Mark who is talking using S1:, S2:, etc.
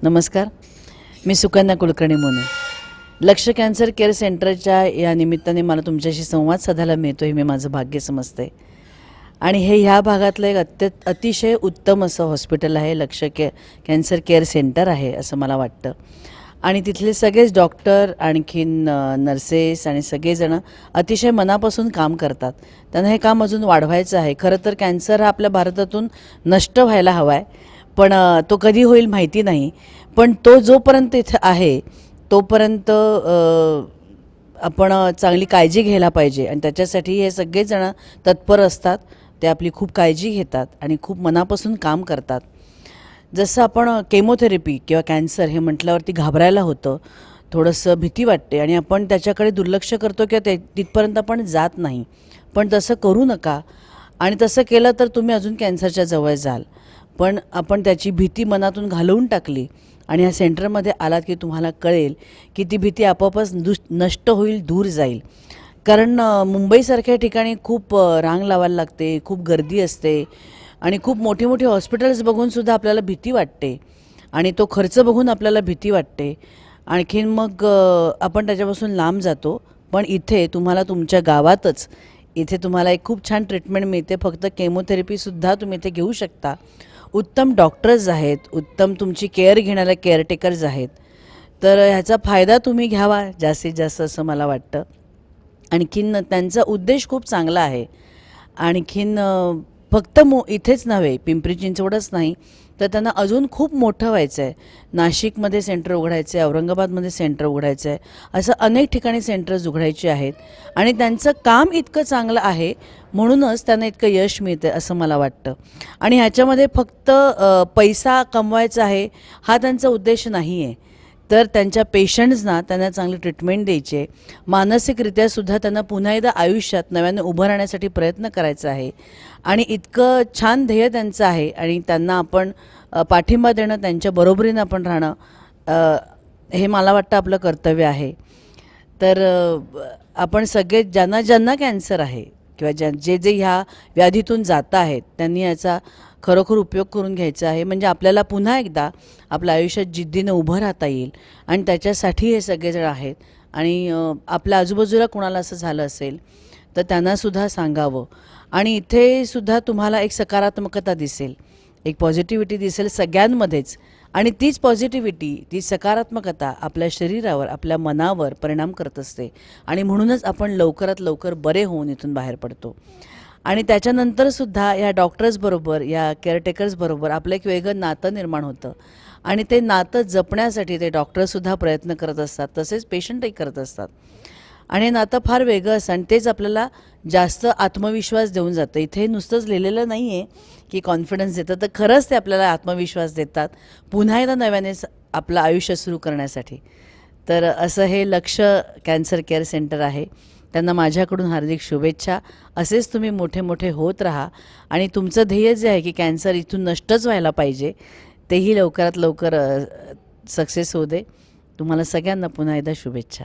S1: नमस्कार, मी सुकन्या कुलकर्णी मोने. लक्ष कॅन्सर केअर सेंटरच्या या निमित्ताने मला तुमच्याशी संवाद साधायला मिळतो हे मी माझं भाग्य समजते. आणि हे ह्या भागातलं एक अतिशय उत्तम असं हॉस्पिटल आहे. लक्ष कॅन्सर केअर सेंटर आहे असं मला वाटतं. आणि तिथले सगळेच डॉक्टर आणखीन नर्सेस आणि सगळेजणं अतिशय मनापासून काम करतात. त्यांना हे काम अजून वाढवायचं आहे. खरं तर कॅन्सर हा आपल्या भारतातून नष्ट व्हायला हवा आहे, पण तो कधी होईल माहिती नाही. पण तो जोपर्यंत इथे आहे तोपर्यंत आपण चांगली काळजी घ्यायला पाहिजे. आणि त्याच्यासाठी हे सगळेजण तत्पर असतात. ते आपली खूप काळजी घेतात आणि खूप मनापासून काम करतात. जसं आपण केमोथेरपी किंवा कॅन्सर हे म्हटल्यावरती घाबरायला होतं, थोडंसं भीती वाटते आणि आपण त्याच्याकडे दुर्लक्ष करतो किंवा तिथपर्यंत आपण जात नाही. पण तसं करू नका. आणि तसं केलं तर तुम्ही अजून कॅन्सरच्या जवळ जाल. पण आपण त्याची भीती मनातून घालवून टाकली आणि ह्या सेंटरमध्ये आलात की तुम्हाला कळेल की ती भीती आपोआपच नष्ट होईल, दूर जाईल. कारण मुंबईसारख्या ठिकाणी खूप रांग लावायला लागते, खूप गर्दी असते आणि खूप मोठी मोठी हॉस्पिटल्स बघूनसुद्धा आपल्याला भीती वाटते आणि तो खर्च बघून आपल्याला भीती वाटते. आणखीन मग आपण त्याच्यापासून लांब जातो. पण इथे तुम्हाला तुमच्या गावातच इथे तुम्हाला एक खूप छान ट्रीटमेंट मिळते. फक्त केमोथेरपीसुद्धा तुम्ही इथे घेऊ शकता. उत्तम डॉक्टर्स आहेत, उत्तम तुमची केअर घेणारे केअरटेकर्स आहेत. तर ह्याचा फायदा तुम्ही घ्यावा जास्तीत जास्त असं मला वाटतं. आणखीन त्यांचा उद्देश खूप चांगला आहे. आणखीन फक्त इथेच नव्हे, पिंपरी चिंचवडच नाही तर त्यांना अजून खूप मोठं व्हायचं आहे. नाशिकमध्ये सेंटर उघडायचं आहे, औरंगाबादमध्ये सेंटर उघडायचं आहे, असं अनेक ठिकाणी सेंटर्स उघडायचे आहेत. आणि त्यांचं काम इतकं चांगलं आहे म्हणूनच त्यांना इतकं यश मिळतं असं मला वाटतं. आणि ह्याच्यामध्ये फक्त पैसा कमवायचा आहे हा त्यांचा उद्देश नाही आहे. तर त्यांच्या पेशंट्सना त्यांना चांगली ट्रीटमेंट द्यायची आहे. मानसिकरित्यासुद्धा त्यांना पुन्हा एकदा आयुष्यात नव्याने उभं राहण्यासाठी प्रयत्न करायचा आहे. आणि इतकं छान ध्येय त्यांचं आहे आणि त्यांना आपण पाठिंबा देणं, त्यांच्या बरोबरीनं आपण राहणं हे मला वाटतं आपलं कर्तव्य आहे. तर आपण सगळे ज्यांना ज्यांना कॅन्सर आहे किंवा जे जे ह्या व्याधीतून जात आहेत त्यांनी याचा खरोखर उपयोग करून घ्यायचा आहे. म्हणजे आपल्याला पुन्हा एकदा आपल्या आयुष्यात जिद्दीनं उभं राहता येईल. आणि त्याच्यासाठी हे सगळेजण आहेत. आणि आपल्या आजूबाजूला कोणाला असं झालं असेल तर त्यांनासुद्धा सांगावं. आणि इथेसुद्धा तुम्हाला एक सकारात्मकता दिसेल, एक पॉझिटिव्हिटी दिसेल सगळ्यांमध्येच. आणि तीच पॉझिटिव्हिटी, ती सकारात्मकता आपल्या शरीरावर, आपल्या मनावर परिणाम करत असते. आणि म्हणूनच आपण लवकरात लवकर बरे होऊन इथून बाहेर पडतो. आणि त्याच्यानंतरसुद्धा या डॉक्टर्सबरोबर, या केअरटेकर्सबरोबर आपलं एक वेगळं नातं निर्माण होतं. आणि ते नातं जपण्यासाठी ते डॉक्टरसुद्धा प्रयत्न करत असतात, तसेच पेशंटही करत असतात. आणि हे नातं फार वेगळं असतं आणि तेच आपल्याला जास्त आत्मविश्वास देऊन जातं. इथे नुसतंच लिहिलेलं नाही आहे की कॉन्फिडन्स देतं, तर खरंच ते आपल्याला आत्मविश्वास देतात पुन्हा एकदा नव्याने आपलं आयुष्य सुरू करण्यासाठी. तर असं हे लक्ष कॅन्सर केअर सेंटर आहे. त्यांना माझ्याकडून हार्दिक शुभेच्छा. असेच तुम्ही मोठे मोठे होत राहा आणि तुमचं ध्येय जे आहे की कॅन्सर इथून नष्टच व्हायला पाहिजे तेही लवकरात लवकर सक्सेस होऊ दे. तुम्हाला सगळ्यांना पुन्हा एकदा शुभेच्छा.